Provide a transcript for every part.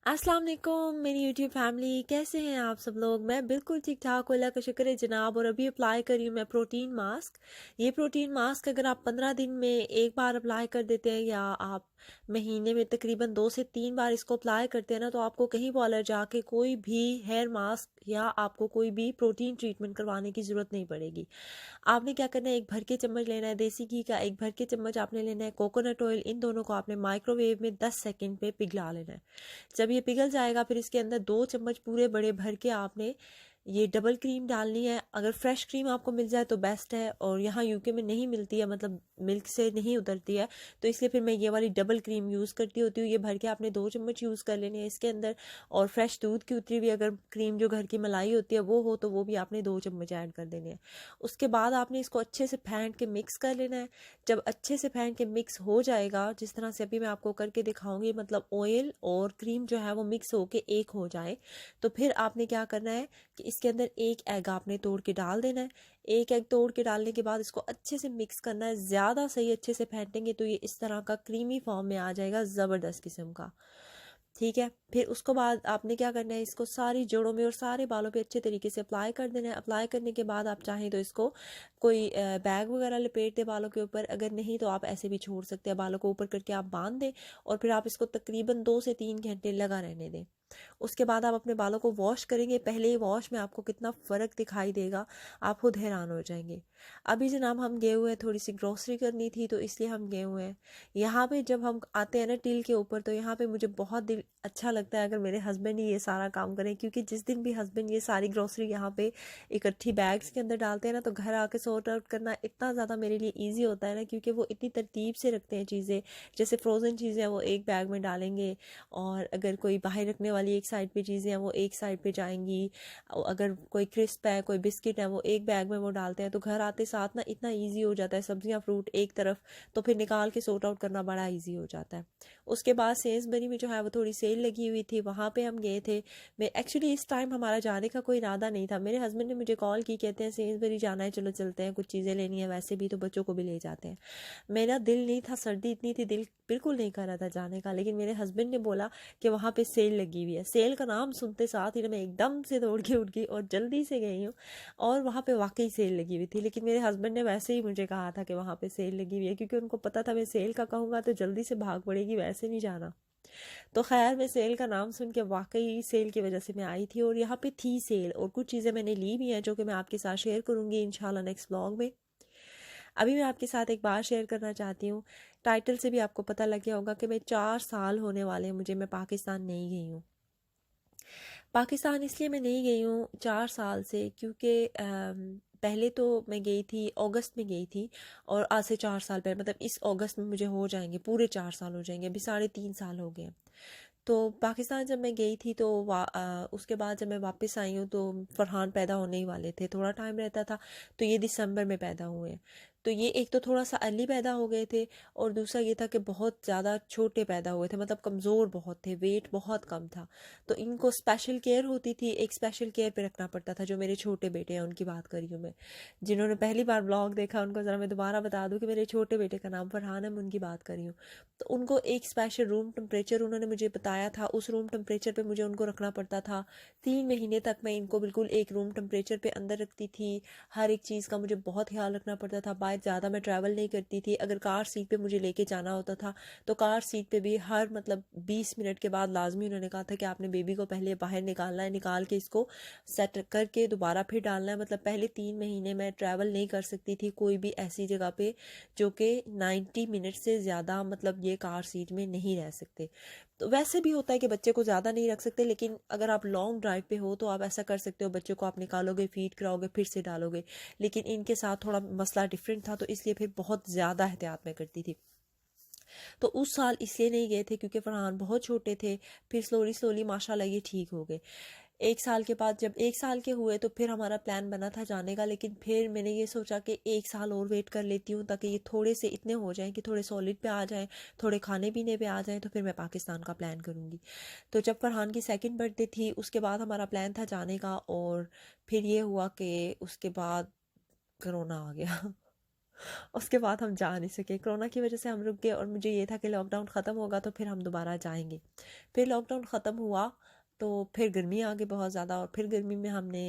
अस्सलाम वालेकुम मेरी यूट्यूब फैमिली, कैसे हैं आप सब लोग। मैं बिल्कुल ठीक ठाक हूँ, अल्लाह का शुक्र है जनाब। और अभी अप्लाई कर रही हूँ मैं प्रोटीन मास्क। ये प्रोटीन मास्क अगर आप 15 दिन में एक बार अप्लाई कर देते हैं या आप महीने में तकरीबन 2 से 3 बार इसको अप्लाई करते हैं ना, तो आपको कहीं बॉलर जाके कोई भी हेयर मास्क या आपको कोई भी प्रोटीन ट्रीटमेंट करवाने की ज़रूरत नहीं पड़ेगी। आपने क्या करना है, एक भर के चम्मच लेना है देसी घी का, एक भर के चम्मच आपने लेना है कोकोनट ऑयल। इन दोनों को आपने माइक्रोवेव में 10 सेकंड पे पिघला लेना है। जब ये पिघल जाएगा फिर इसके अंदर 2 चम्मच पूरे बड़े भर के आपने ये डबल क्रीम डालनी है। अगर फ्रेश क्रीम आपको मिल जाए तो बेस्ट है, और यहाँ यूके में नहीं मिलती है, मतलब मिल्क से नहीं उतरती है, तो इसलिए फिर मैं ये वाली डबल क्रीम यूज़ करती होती हूँ। ये भर के आपने 2 चम्मच यूज़ कर लेने हैं इसके अंदर। और फ्रेश दूध की उतरी हुई अगर क्रीम जो घर की मलाई होती है वो हो तो वो भी आपने 2 चम्मच ऐड कर देने हैं। उसके बाद आपने इसको अच्छे से फेंट के मिक्स कर लेना है। जब अच्छे से फेंट के मिक्स हो जाएगा, जिस तरह से अभी मैं आपको करके दिखाऊंगी, मतलब ऑयल और क्रीम जो है वो मिक्स होके एक हो जाए, तो फिर आपने क्या करना है कि इसके अंदर एक एग आपने तोड़ के डाल देना है। एक एग तोड़ के डालने के बाद इसको अच्छे से मिक्स करना है। ज़्यादा सही अच्छे से फेंटेंगे तो ये इस तरह का क्रीमी फॉर्म में आ जाएगा, ज़बरदस्त किस्म का। ठीक है, फिर उसको बाद आपने क्या करना है, इसको सारी जड़ों में और सारे बालों पे अच्छे तरीके से अप्लाई कर देना है। अप्लाई करने के बाद आप चाहें तो इसको कोई बैग वगैरह लपेट दे बालों के ऊपर, अगर नहीं तो आप ऐसे भी छोड़ सकते हैं। बालों को ऊपर करके आप बांध दें और फिर आप इसको तकरीबन 2 से 3 घंटे लगा रहने दें। उसके बाद आप अपने बालों को वॉश करेंगे। पहले ही वॉश में आपको कितना फ़र्क दिखाई देगा, आप खुद हैरान हो जाएंगे। अभी जनाब हम गए हुए हैं, थोड़ी सी ग्रोसरी करनी थी तो इसलिए हम गए हुए हैं। यहाँ पे जब हम आते हैं ना टील के ऊपर, तो यहाँ पे मुझे बहुत दिल अच्छा लगता है अगर मेरे हस्बैंड ही ये सारा काम करें, क्योंकि जिस दिन भी हस्बैंड ये सारी ग्रोसरी यहाँ पे इकट्ठी बैग्स के अंदर डालते हैं ना, तो घर आके सॉर्ट आउट करना इतना ज़्यादा मेरे लिए ईजी होता है ना, क्योंकि वो इतनी तरतीब से रखते हैं चीज़ें। जैसे फ्रोज़न चीज़ें हैं वो एक बैग में डालेंगे, और अगर कोई बाहर रखने वाली एक साइड पे चीज़ें हैं वो एक साइड पे जाएंगी। अगर कोई क्रिस्प है, कोई बिस्किट है, वो एक बैग में वो डालते हैं, तो घर आते साथ ना इतना ईजी हो जाता है। सब्जियां फ्रूट एक तरफ, तो फिर निकाल के सॉर्ट आउट करना बड़ा ईजी हो जाता है। उसके बाद सेल्सबरी में जो है वो थोड़ी सेल लगी हुई थी, वहाँ पे हम गए थे। मैं एक्चुअली इस टाइम हमारा जाने का कोई इरादा नहीं था। मेरे हस्बैंड ने मुझे कॉल की, कहते हैं सेल्सबरी जाना है, चलो चलते हैं, कुछ चीज़ें लेनी है, वैसे भी तो बच्चों को भी ले जाते हैं। मेरा दिल नहीं था, सर्दी इतनी थी, दिल बिल्कुल नहीं कर रहा था जाने का, लेकिन मेरे हस्बैंड ने बोला कि वहाँ पे सेल लगी हुई है। सेल का नाम सुनते साथ ही ना मैं एकदम से दौड़ के उठ गई और जल्दी से गई हूँ, और वहाँ पे वाकई सेल लगी हुई थी। लेकिन मेरे हस्बैंड ने वैसे ही मुझे कहा था कि वहाँ पे सेल लगी हुई है, क्योंकि उनको पता था मैं सेल का कहूँगा तो जल्दी से भाग पड़ेगी, वैसे नहीं जाना। तो खैर मैं सेल का नाम सुन के वाकई सेल की वजह से मैं आई थी, और यहाँ पे थी सेल, और कुछ चीज़ें मैंने ली भी हैं जो कि मैं आपके साथ शेयर करूँगी इंशाल्लाह नेक्स्ट ब्लॉग में। अभी मैं आपके साथ एक बात शेयर करना चाहती हूँ। टाइटल से भी आपको पता लग गया होगा कि मैं 4 साल होने वाले हैं मुझे, मैं पाकिस्तान नहीं गई हूँ। पाकिस्तान इसलिए मैं नहीं गई हूँ 4 साल से, क्योंकि पहले तो मैं गई थी अगस्त में गई थी, और आज से 4 साल पहले, मतलब इस अगस्त में मुझे हो जाएंगे पूरे 4 साल हो जाएंगे, अभी 3.5 साल हो गए हैं। तो पाकिस्तान जब मैं गई थी तो उसके बाद जब मैं वापस आई हूँ तो फरहान पैदा होने ही वाले थे, थोड़ा टाइम रहता था, तो ये दिसंबर में पैदा हुए हैं। तो ये एक तो थोड़ा सा अर्ली पैदा हो गए थे, और दूसरा ये था कि बहुत ज़्यादा छोटे पैदा हुए थे, मतलब कमज़ोर बहुत थे, वेट बहुत कम था। तो इनको स्पेशल केयर होती थी, एक स्पेशल केयर पे रखना पड़ता था। जो मेरे छोटे बेटे हैं उनकी बात करी हूँ मैं, जिन्होंने पहली बार ब्लॉग देखा उनको ज़रा मैं दोबारा बता दूँ कि मेरे छोटे बेटे का नाम फरहान है, मैं उनकी बात करी हूँ। तो उनको एक स्पेशल रूम टेम्परेचर उन्होंने मुझे बताया था, उस रूम टेम्परेचर पे मुझे उनको रखना पड़ता था। 3 महीने तक मैं इनको बिल्कुल एक रूम टेम्परेचर पे अंदर रखती थी। हर एक चीज़ का मुझे बहुत ख्याल रखना पड़ता था। बाहर ज़्यादा मैं ट्रैवल नहीं करती थी। अगर कार सीट पे मुझे लेके जाना होता था तो कार सीट पे भी हर मतलब 20 मिनट के बाद लाजमी उन्होंने कहा था कि आपने बेबी को पहले बाहर निकालना है, निकाल के इसको सेट करके दोबारा फिर डालना है। मतलब पहले 3 महीने मैं ट्रैवल नहीं कर सकती थी कोई भी ऐसी जगह पे जो कि 90 मिनट से ज़्यादा मतलब ये कार सीट में नहीं रह सकते। तो वैसे भी होता है कि बच्चे को ज़्यादा नहीं रख सकते, लेकिन अगर आप लॉन्ग ड्राइव पे हो तो आप ऐसा कर सकते हो, बच्चे को आप निकालोगे, फीड कराओगे, फिर से डालोगे। लेकिन इनके साथ थोड़ा मसला डिफरेंट था, तो इसलिए फिर बहुत ज़्यादा एहतियात मैं करती थी। तो उस साल इसलिए नहीं गए थे क्योंकि फरहान बहुत छोटे थे। फिर स्लोली स्लोली माशाल्लाह ये ठीक हो गए। 1 साल के बाद जब 1 साल के हुए तो फिर हमारा प्लान बना था जाने का, लेकिन फिर मैंने ये सोचा कि 1 साल और वेट कर लेती हूँ ताकि ये थोड़े से इतने हो जाएं कि थोड़े सॉलिड पे आ जाएं, थोड़े खाने पीने पे आ जाएं, तो फिर मैं पाकिस्तान का प्लान करूँगी। तो जब फरहान की सेकंड बर्थडे थी उसके बाद हमारा प्लान था जाने का, और फिर ये हुआ कि उसके बाद कोरोना आ गया। उसके बाद हम जा नहीं सके, कोरोना की वजह से हम रुक गए और मुझे ये था कि लॉकडाउन ख़त्म होगा तो फिर हम दोबारा जाएंगे। फिर लॉकडाउन ख़त्म हुआ तो फिर गर्मी आ गई बहुत ज़्यादा, और फिर गर्मी में हमने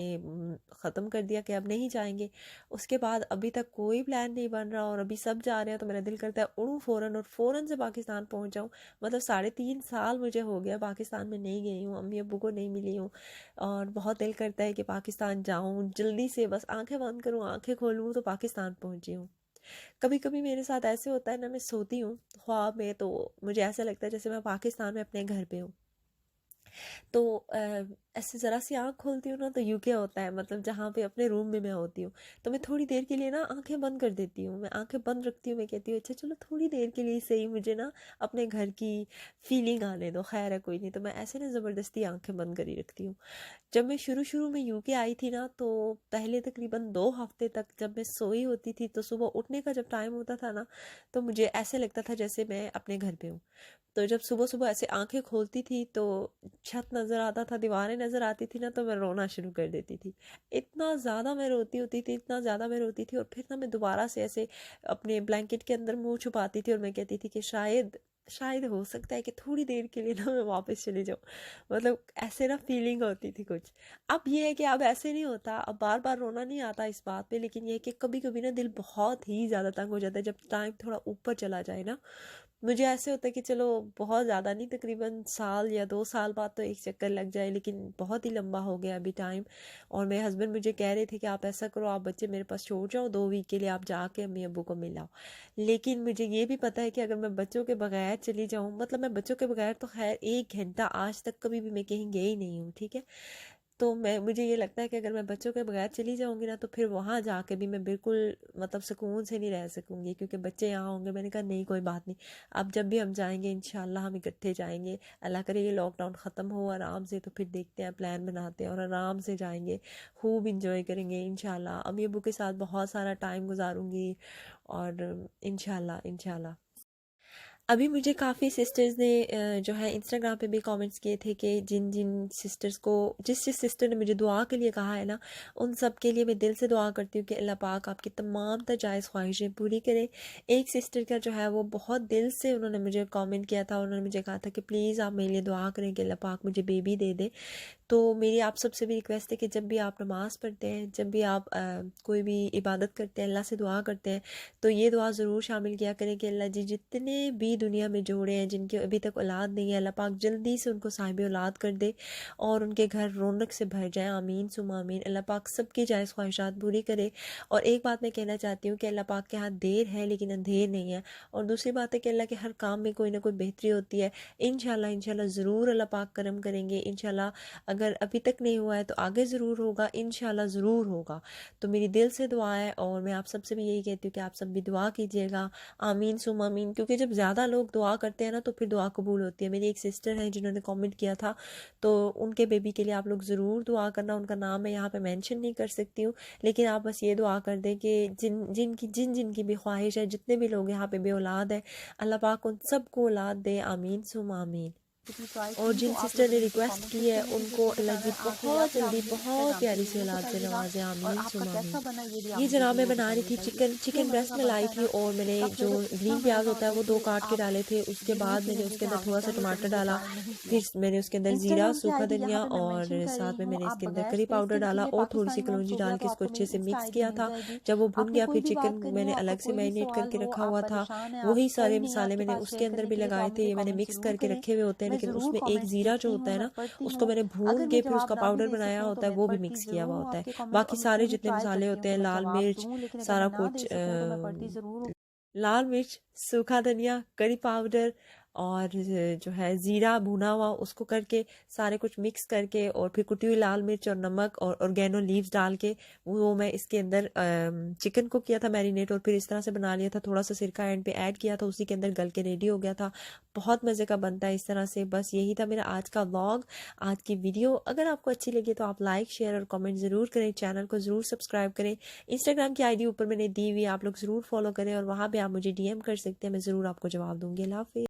ख़त्म कर दिया कि अब नहीं जाएंगे। उसके बाद अभी तक कोई प्लान नहीं बन रहा और अभी सब जा रहे हैं, तो मेरा दिल करता है उड़ूँ फ़ौरन और फ़ौरन से पाकिस्तान पहुंच जाऊँ। मतलब 3.5 साल मुझे हो गया पाकिस्तान में नहीं गई हूँ, अम्मी अब्बू को नहीं मिली हूँ, और बहुत दिल करता है कि पाकिस्तान जाऊँ जल्दी से, बस आंखें बंद करूँ आंखें खोलूँ तो पाकिस्तान पहुँची हूँ। कभी कभी मेरे साथ ऐसे होता है ना, मैं सोती हूँ ख्वाब में तो मुझे ऐसा लगता है जैसे मैं पाकिस्तान में अपने घर पे हूँ। तो ऐसे ज़रा सी आँख खोलती हूँ ना तो यूके होता है, मतलब जहाँ पे अपने रूम में मैं होती हूँ। तो मैं थोड़ी देर के लिए ना आंखें बंद कर देती हूँ, मैं आंखें बंद रखती हूँ, मैं कहती हूँ अच्छा चलो थोड़ी देर के लिए सही मुझे ना अपने घर की फीलिंग आने दो, खैर है कोई नहीं। तो मैं ऐसे ना ज़बरदस्ती आंखें बंद कर ही रखती हूँ। जब मैं शुरू शुरू में यूके आई थी ना, तो पहले तकरीबन 2 हफ्ते तक जब मैं सोई होती थी तो सुबह उठने का जब टाइम होता था ना, तो मुझे ऐसे लगता था जैसे मैं अपने घर पे हूँ। तो जब सुबह सुबह ऐसे आंखें खोलती थी तो छत नज़र आता था, दीवारें नज़र आती थी ना, तो मैं रोना शुरू कर देती थी। इतना ज़्यादा मैं रोती होती थी, इतना ज़्यादा मैं रोती थी, और फिर ना मैं दोबारा से ऐसे अपने ब्लैंकेट के अंदर मुंह छुपाती थी और मैं कहती थी कि शायद शायद हो सकता है कि थोड़ी देर के लिए ना मैं वापस चली जाऊँ। मतलब ऐसे ना फीलिंग होती थी कुछ। अब ये है कि अब ऐसे नहीं होता, अब बार बार रोना नहीं आता इस बात पे, लेकिन ये है कि कभी कभी ना दिल बहुत ही ज़्यादा तंग हो जाता है जब टाइम थोड़ा ऊपर चला जाए ना। मुझे ऐसे होता है कि चलो बहुत ज़्यादा नहीं, तकरीबन साल या 2 साल बाद तो एक चक्कर लग जाए, लेकिन बहुत ही लंबा हो गया अभी टाइम। और मेरे हस्बैंड मुझे कह रहे थे कि आप ऐसा करो, आप बच्चे मेरे पास छोड़ जाओ 2 वीक के लिए, आप जाके अम्मी अब्बू को मिलाओ। लेकिन मुझे ये भी पता है कि अगर मैं बच्चों के बगैर चली जाऊँ, मतलब मैं बच्चों के बगैर तो खैर 1 घंटा आज तक कभी भी मैं कहीं गई नहीं हूँ, ठीक है। तो मुझे ये लगता है कि अगर मैं बच्चों के बगैर चली जाऊंगी ना, तो फिर वहाँ जाके भी मैं बिल्कुल मतलब सुकून से नहीं रह सकूंगी, क्योंकि बच्चे यहाँ होंगे। मैंने कहा नहीं कोई बात नहीं, अब जब भी हम जाएंगे इंशाल्लाह हम इकट्ठे जाएंगे। अल्लाह करे ये लॉकडाउन ख़त्म हो आराम से, तो फिर देखते हैं, प्लान बनाते हैं और आराम से जाएंगे, खूब इंजॉय करेंगे इंशाल्लाह। अम्मी अब्बू के साथ बहुत सारा टाइम गुजारूंगी, और इंशाल्लाह इंशाल्लाह। अभी मुझे काफ़ी सिस्टर्स ने जो है इंस्टाग्राम पे भी कमेंट्स किए थे कि जिन जिन सिस्टर्स को, जिस जिस सिस्टर ने मुझे दुआ के लिए कहा है ना, उन सब के लिए मैं दिल से दुआ करती हूँ कि अल्लाह पाक आपकी तमाम जायज़ ख्वाहिशें पूरी करे। एक सिस्टर का जो है वो बहुत दिल से उन्होंने मुझे कमेंट किया था, उन्होंने मुझे कहा था कि प्लीज़ आप मेरे लिए दुआ करें कि अल्लाह पाक मुझे बेबी दे दे। तो मेरी आप सबसे भी रिक्वेस्ट है कि जब भी आप नमाज़ पढ़ते हैं, जब भी आप कोई भी इबादत करते हैं, अल्लाह से दुआ करते हैं, तो ये दुआ ज़रूर शामिल किया करें कि अल्लाह जी जितने भी दुनिया में जोड़े हैं जिनके अभी तक औलाद नहीं है, अल्लाह पाक जल्दी से उनको साहिब औलाद कर दे और उनके घर रौनक से भर जाए। आमीन सुमा आमीन। अल्लाह पाक सबकी जायज़ ख्वाहिशात पूरी करे। और एक बात मैं कहना चाहती हूँ कि अल्लाह पाक के हाथ देर है लेकिन अंधेर नहीं है। और दूसरी बात है कि अल्लाह के हर काम में कोई ना कोई बेहतरी होती है। इंशाल्लाह इंशाल्लाह ज़रूर अल्लाह पाक करम करेंगे। इंशाल्लाह अगर अभी तक नहीं हुआ है तो आगे ज़रूर होगा, इंशाल्लाह ज़रूर होगा। तो मेरी दिल से दुआ है, और मैं आप सबसे भी यही कहती हूँ कि आप सब भी दुआ कीजिएगा। आमीन सुम आमीन। क्योंकि जब ज़्यादा लोग दुआ करते हैं ना तो फिर दुआ कबूल होती है। मेरी एक सिस्टर है जिन्होंने कमेंट किया था, तो उनके बेबी के लिए आप लोग ज़रूर दुआ करना। उनका नाम मैं यहाँ पे मेंशन नहीं कर सकती हूँ, लेकिन आप बस ये दुआ कर दें कि जिन जिनकी भी ख्वाहिश है, जितने भी लोग यहाँ पे बे औलाद है, अल्लाह पाक उन सबको औलाद दे। आमीन सुम आमीन। और जिन सिस्टर ने रिक्वेस्ट की है उनको अल्लाह जी बहुत जल्दी बहुत प्यारी सी औलाद से नवाजे। आमीन सुम आमीन। ये जनाब मैं बना रही थी चिकन ब्रेस्ट में लाई थी, और मैंने जो ग्रीन प्याज होता है वो 2 काट के डाले थे। उसके बाद मैंने उसके अंदर थोड़ा सा टमाटर डाला, फिर मैंने उसके अंदर ज़ीरा, सूखा धनिया, और साथ में मैंने इसके अंदर करी पाउडर डाला और थोड़ी सी कलौंजी डाल के इसको अच्छे से मिक्स किया था। जब वो भुन गया फिर चिकन मैंने अलग से मैरिनेट करके रखा हुआ था, वही सारे मसाले मैंने उसके अंदर भी लगाए थे। ये मैंने मिक्स करके रखे हुए होते हैं, लेकिन उसमें एक ज़ीरा जो होता है ना, उसको मैंने भून के फिर उसका पाउडर बनाया होता है, वो भी मिक्स किया हुआ होता है। बाकी सारे जितने मसाले होते हैं, लाल मिर्च, सारा कुछ लाल मिर्च, सूखा धनिया, करी पाउडर, और जो है ज़ीरा भुना हुआ, उसको करके सारे कुछ मिक्स करके, और फिर कुटी हुई लाल मिर्च और नमक और ऑर्गेनो लीव्स डाल के वो मैं इसके अंदर चिकन को किया था मैरिनेट, और फिर इस तरह से बना लिया था। थोड़ा सा सिरका एंड पे ऐड किया था, उसी के अंदर गल के रेडी हो गया था। बहुत मज़े का बनता है इस तरह से। बस यही था मेरा आज का व्लॉग, आज की वीडियो। अगर आपको अच्छी लगी तो आप लाइक शेयर और कमेंट ज़रूर करें, चैनल को ज़रूर सब्सक्राइब करें। इंस्टाग्राम की आईडी ऊपर मैंने दी हुई, आप लोग ज़रूर फॉलो करें, और वहाँ पर आप मुझे DM कर सकते हैं, मैं ज़रूर आपको जवाब दूँगी। अल्लाह हाफ़िज़।